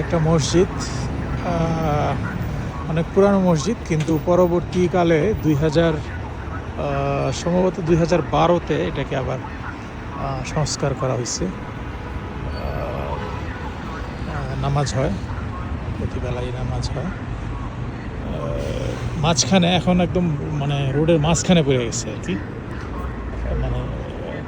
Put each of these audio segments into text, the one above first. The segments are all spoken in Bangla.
একটা মসজিদ, অনেক পুরানো মসজিদ, কিন্তু পরবর্তীকালে সম্ভবত 2012-তে এটাকে আবার সংস্কার করা হয়েছে। নামাজ হয়, প্রতিবেলাই নামাজ হয়। মাঝখানে এখন একদম মানে রোডের মাঝখানে পড়ে গেছে আর কি, মানে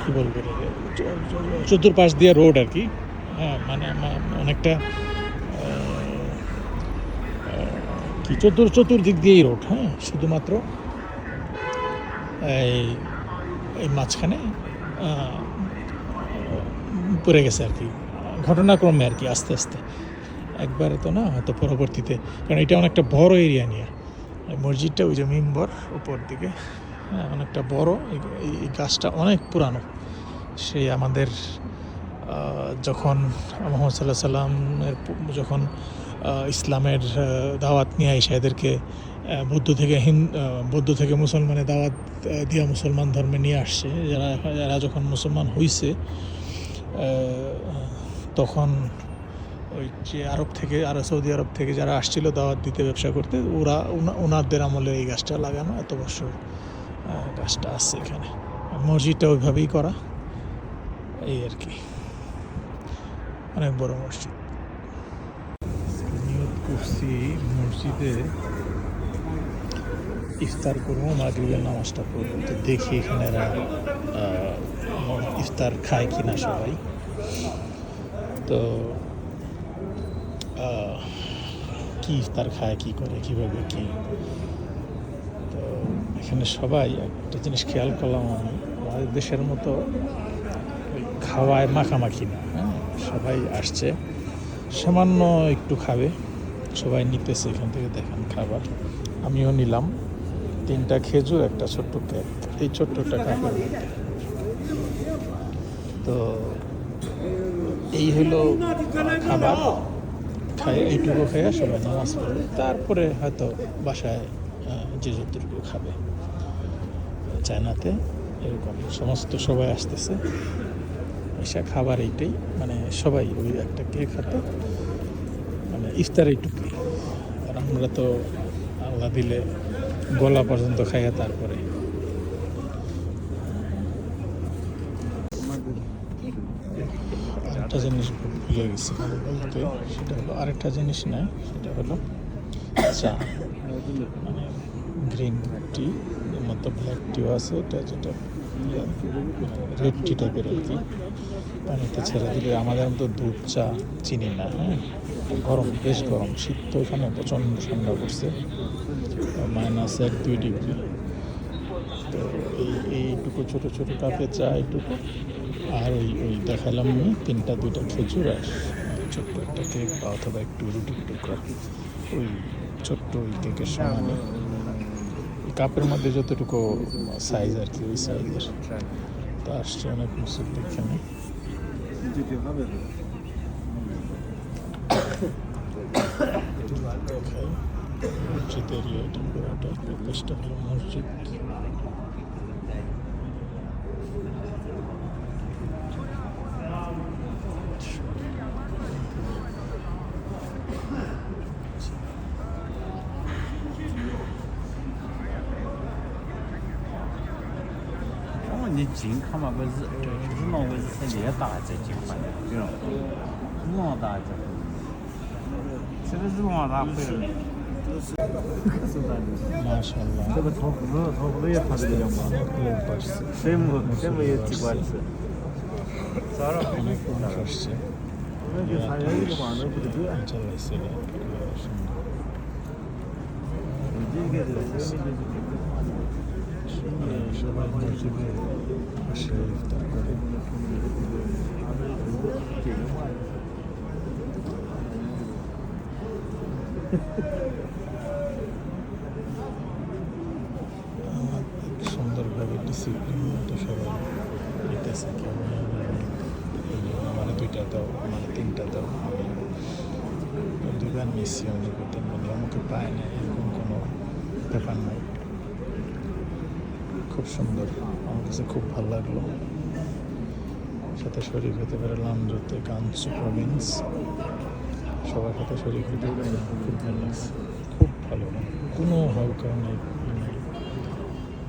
কী বলবো, চতুর্পাশ দিয়ে রোড আর কি। হ্যাঁ, মানে অনেকটা কি চতুর্দিক দিয়েই রোড। হ্যাঁ, শুধুমাত্র এই মাঝখানে পড়ে গেছে আর কি, ঘটনাক্রমে আর কি, আস্তে আস্তে, একবারে তো না, হয়তো পরবর্তীতে, কারণ এটা অনেকটা বড় এরিয়া নিয়ে মসজিদটা। ওই যে মিম্বর উপর দিকে, হ্যাঁ, অনেকটা বড়। এই গাছটা অনেক পুরানো, সেই আমাদের যখন মুহাম্মদ সাল্লাল্লাহু আলাইহি সাল্লামের যখন ইসলামের দাওয়াত নিয়ে এসে এদেরকে বৌদ্ধ থেকে মুসলমানে দাওয়াত দিয়া মুসলমান ধর্মে নিয়ে আসছে, যারা যখন মুসলমান হইছে, তখন ওই যে সৌদি আরব থেকে যারা আসছিল দাওয়াত দিতে, ব্যবসা করতে, ওনাদের আমলে এই গাছটা লাগানো, এত বছর গাছটা আছে এখানে। মসজিদটা ওইভাবেই করা, এই আর কি, অনেক বড় মসজিদ। নিয়ত করছি মসজিদে ইফতার করবো, মাগরিবের নামাজটা পড়বো। তো দেখি এখানে এরা ইফতার খায় কিনা সবাই। তো কি ইফতার খায়, কি করে, কীভাবে কি। তো এখানে সবাই একটা জিনিস খেয়াল করলাম আমি, আমাদের দেশের মতো ওই খাওয়ায় মাখামাখি না। হ্যাঁ, সবাই আসছে, সামান্য একটু খাবে, সবাই নিতেছে এখান থেকে, দেখেন খাবার। আমিও নিলাম 3টা খেজুর, একটা ছোট্ট কেক, এই ছোট্ট একটা কাপের মধ্যে। তো এই হলো খাবার, খায় এইটুকু খেয়ে সবাই নামাজ পড়বে, তারপরে হয়তো বাসায় যে যতটুকু খাবে। চায়নাতে এরকম সমস্ত সবাই আসতেছে, এসে খাবার এইটাই, মানে সবাই ওই একটা কেক হাতে, মানে ইফতার এইটুকুই। আর আমরা তো আল্লাহ দিলে গলা পর্যন্ত খাইয়া তারপরে। আরেকটা জিনিস ভুলে গেছি বলতে, সেটা হলো, আরেকটা জিনিস নয়, সেটা হলো চা, মানে গ্রিন টি মতো ব্ল্যাক টিও আছে, এটা যেটা রেড টি টাইপের আর কি, পানিতে ছেড়ে দিলে। আমাদের মতো দুধ চা চিনি না। হ্যাঁ, গরম, বেশ গরম, শীত তো এখানে প্রচণ্ড ঠান্ডা পড়ছে, -1-2 ডিগ্রি। তো এইটুকু ছোটো ছোটো কাপে চা এইটুকু, আর ওই দেখালাম আমি 2টা খেজুর, আর ছোট্ট একটা কেক বা অথবা একটু রুটির টুকরা, ওই ছোট্ট ওই কেকের সমানে, কাপের মধ্যে যতটুকু সাইজ আর কি, ওই সাইজের। তো আসছে অনেক মুসল্লি এখানে। মসজিদের এটা পুরোটা, প্রবেশটা হলো মসজিদ।你近看嘛，不是日落不是是越大这景观的，对吧？日落大这，这个日落大会了。মাশাআল্লাহ,这个头部也拍这个样嘛，这么也几管子。অনেক মানুষ আসছে,那就参加一个嘛，那不得了。চালাইছে সবাই মসজিদে আসে ইফতার করে। সুন্দরভাবে ডিসিপ্লিন মতো সবাই নিতেছে, কেউ আমার 2টা দাও, আমার 3টা দাও, আমি 2বার নিচ্ছি, অনেক মানে আমাকে পায় না, এরকম কোনো ব্যাপার নাই। খুব সুন্দর, আমার কাছে খুব ভালো লাগলো। সাথে শরীর হতে পারলাম, যতে কাঞ্চু প্রভিন্স সবার সাথে শরীর হতে খুব ভালো লাগছে, খুব ভালো, মানে কোনো হালকা নেই, মানে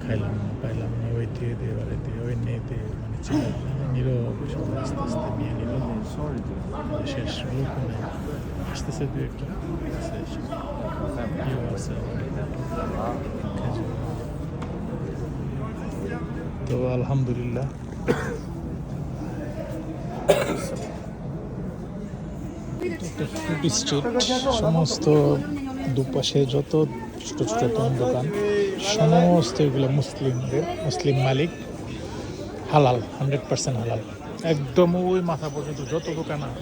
খাইলাম না পাইলাম না, ওই দিয়ে দিয়ে এবারে দিয়ে ওই নিয়ে দিয়ে, মানে ছিল নীরব, সবাই আস্তে আস্তে নিয়ে নিল, শেষ লোক নেই, আসতেছে দু একটা তো আলহামদুলিল্লাহ। একটা ফুড স্ট্রিট, সমস্ত দুপাশে যত ছোট ছোট দোকান সমস্ত এগুলো মুসলিমদের, মুসলিম মালিক, হালাল, 100% হালাল, একদম ওই মাথা পর্যন্ত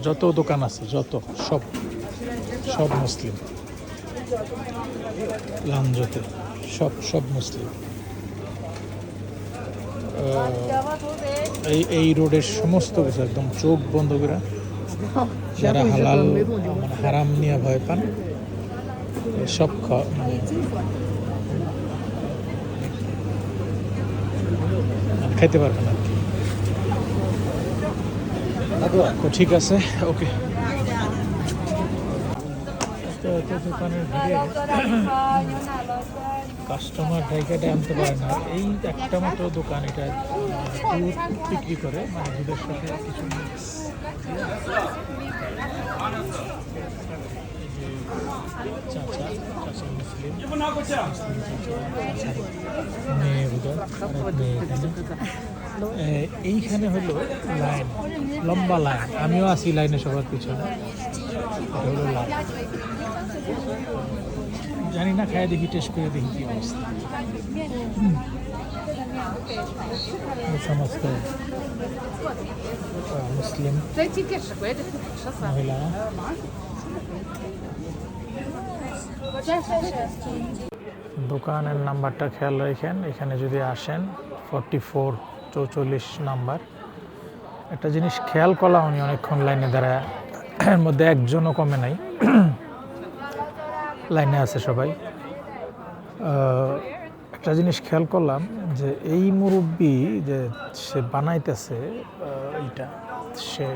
যত দোকান আছে যত সব সব মুসলিম, লাঞ্জতে সব মুসলিম। এই রোডের সমস্ত কিছু একদম চোখ বন্ধ করে, যারা হালাল মানে হারাম নিয়ে ভয় পান সব মানে খাইতে পারবেন আর কি। তো ঠিক আছে, ওকে। দোকানের ভিড়ে কাস্টমার জায়গাটা আনতে পারে না, এই একটা মাত্র দোকান, এটা দুধ বিক্রি করে, মানে দুধের সাথে কিছু মিক্স। চাচা মুসলিম, মেয়ে এইখানে হলো লাইন, লম্বা লাইন, আমিও আছি লাইনে সবার পিছনে, হলো লাইন। জানি না, খাই দেখি, টেস্ট করে দেখি কি অবস্থা। সমস্ত মুসলিম মহিলা। দোকানের নাম্বারটা খেয়াল রাখেন, এখানে যদি আসেন 44 নাম্বার। একটা জিনিস খেয়াল করলাম আমি অনেকক্ষণ লাইনে দাঁড়ায়, এর মধ্যে একজনও কমে নাই, লাইনে আছে সবাই। একটা জিনিস খেয়াল করলাম যে এই মুরব্বি যে সে বানাইতেছে এইটা, সে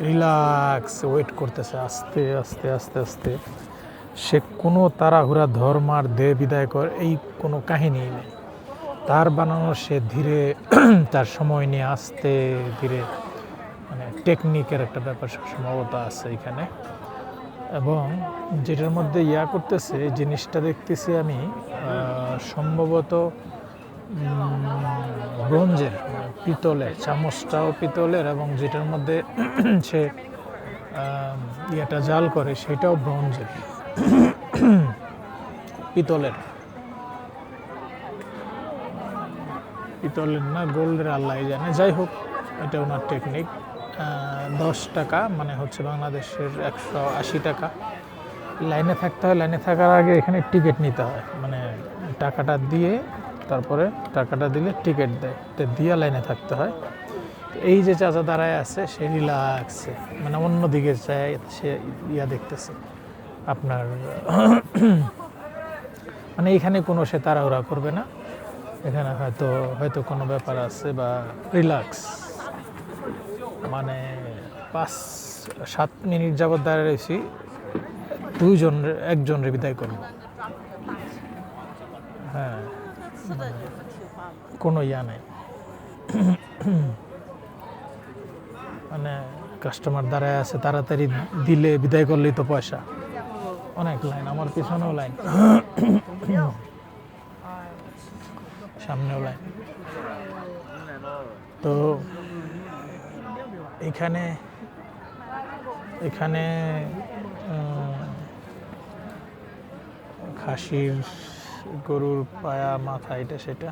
রিল্যাক্স ওয়েট করতেছে, আস্তে আস্তে আস্তে আস্তে, সে কোনো তাড়াহুড়া ধর্মার দে বিদায় কর এই কোনো কাহিনী নেই তার বানানো। সে ধীরে তার সময় নিয়ে আস্তে ধীরে, মানে টেকনিকের একটা ব্যাপার সম্ভবত আছে এখানে। এবং যেটার মধ্যে করতেছে, জিনিসটা দেখতেছি আমি সম্ভবত ব্রোঞ্জের, পিতলের, চামচটাও পিতলের, এবং যেটার মধ্যে সে জাল করে সেটাও ব্রোঞ্জের, পিতলের না গোল্ডের, আল্লাহ জানে। যাই হোক, এটা ওনার টেকনিক। 10 টাকা মানে হচ্ছে বাংলাদেশের 180 টাকা। লাইনে থাকতে হয়, লাইনে থাকার আগে এখানে টিকিট নিতে হয়, মানে টাকাটা দিয়ে তারপরে টাকাটা দিলে টিকিট দেয়, তো দিয়ে লাইনে থাকতে হয়। এই যে চাচা দাঁড়ায় আছে, সে রিল্যাক্সে, মানে অন্যদিকে চায়, সে দেখতেছে আপনার, মানে এখানে কোনো সে তাড়াহুড়া করবে না, এখানে হয়তো কোনো ব্যাপার আছে বা রিল্যাক্স, মানে 5-7 মিনিট যাবৎ দাঁড়িয়ে রয়েছি, একজনের বিদায় করব। হ্যাঁ, কোনো নেই, মানে কাস্টমার দাঁড়ায় আছে, তাড়াতাড়ি দিলে বিদায় করলেই তো পয়সা। অনেক লাইন, আমার পিছনেও লাইন, সামনেও লাইন। তো এখানে খাসির, গরুর পায়া, মাথা, এটা সেটা।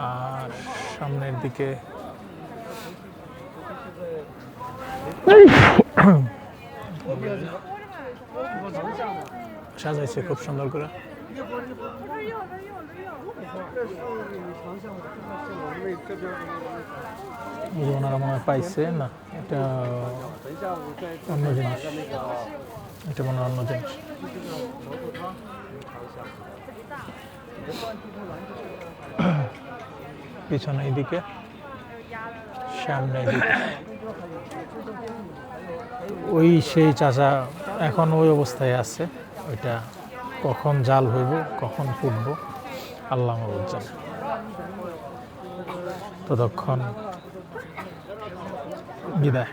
আর সামনের দিকে সাজাইছে খুব সুন্দর করে। ওনারা মনে হয় পাইছে না, এটা অন্য জিনিস, এটা মনে হয় অন্য জিনিস। পিছনে এইদিকে, সামনে এইদিকে। ওই সেই চাচা এখন ওই অবস্থায় আছে। ওইটা কখন জাল হইব, কখন ফুটবো আল্লাহ মাবুদ জানে। ততক্ষণ বিদায়।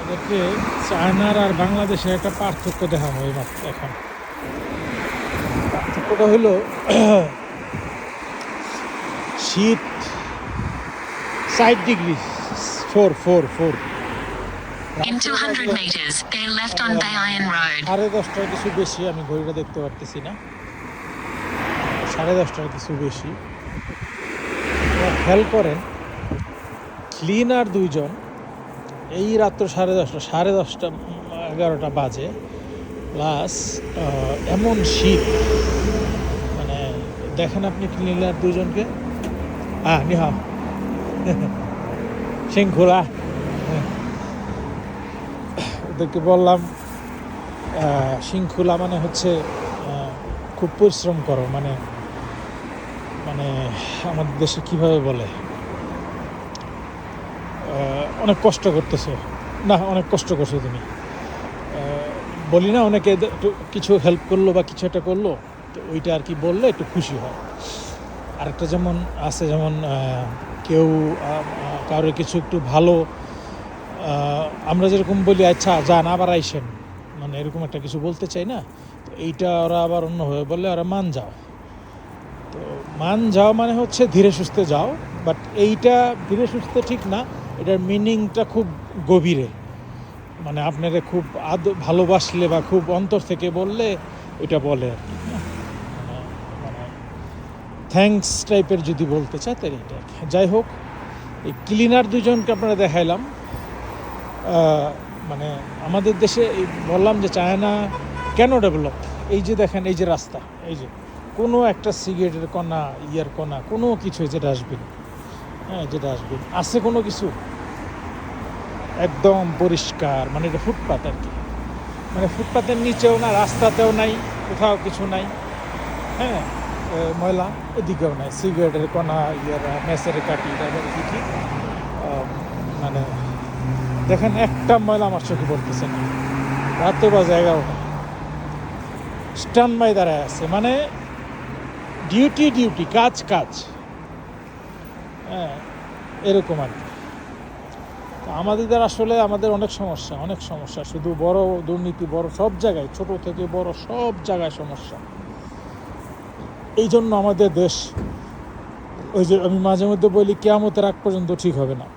এদেরকে চায়নার আর বাংলাদেশের একটা পার্থক্য দেখাবো এই মাত্র এখন। পার্থক্যটা হলো শীত 60 degree 4 In 200 meters, bear left on Bayan Road. 10:30টার কিছু বেশি, আমি ঘড়িটা দেখতে পারতেছি না, 10:30টার কিছু বেশি। খেয়াল করেন, ক্লিনার 2 জন এই রাত্র 10:30 11টা বাজে প্লাস এমন শীত, মানে দেখেন আপনি ক্লিনার 2 জনকে। নিহা শৃঙ্খলা, ওদেরকে বললাম শৃঙ্খলা মানে হচ্ছে খুব পরিশ্রম করো, মানে মানে আমাদের দেশে কিভাবে বলে, অনেক কষ্ট করতেছো, না অনেক কষ্ট করছো তুমি, বলি না অনেকে একটু কিছু হেল্প করলো বা কিছু একটা করলো, তো ওইটা আর কি বললে একটু খুশি হয়। আরেকটা যেমন আছে, যেমন কেউ কারোর কিছু একটু ভালো, আমরা যেরকম বলি আচ্ছা যান আবার আইসেন, মানে এরকম একটা কিছু বলতে চাই না, তো এইটা ওরা আবার অন্যভাবে বললে ওরা মান যাও। তো মান যাও মানে হচ্ছে ধীরে সুস্থে যাও, বাট এইটা ধীরে সুস্থে ঠিক না, এটার মিনিংটা খুব গভীরে, মানে আপনারা খুব ভালোবাসলে বা খুব অন্তর থেকে বললে এটা বলে আর কি, মানে থ্যাঙ্কস টাইপের যদি বলতে চায় তাহলে এটা। যাই হোক, এই ক্লিনার 2 জনকে আপনারা দেখাইলাম। মানে আমাদের দেশে বললাম যে চায়না কেন ডেভেলপ, এই যে দেখেন এই যে রাস্তা, এই যে কোনো একটা সিগারেটের কণা ইয়ার কণা কোনো কিছু, এই যে ডাস্টবিন, যে ডাস্টবিন আছে, কোনো কিছু একদম পরিষ্কার, মানে এটা ফুটপাত আর কি, মানে ফুটপাতের নিচেও না, রাস্তাতেও নাই, কোথাও কিছু নাই, ময়লা এদিকেও নাই, সিগারেটের কণা ইয়ার মেসের কাটি তাদের কি মানে দেখেন একটা ময়লা আমার চোখে পড়তেছে না, রাতে বা 11টা স্ট্যান্ড বাই দাঁড়ায় আছে, মানে ডিউটি কাজ, এরকম আর কি। আমাদের আসলে আমাদের অনেক সমস্যা, শুধু বড় দুর্নীতি, বড় সব জায়গায়, ছোট থেকে বড় সব জায়গায় সমস্যা। এই জন্য আমাদের দেশ, ওই যে আমি মাঝে মধ্যে বলি কিয়ামতের আগ পর্যন্ত ঠিক হবে না।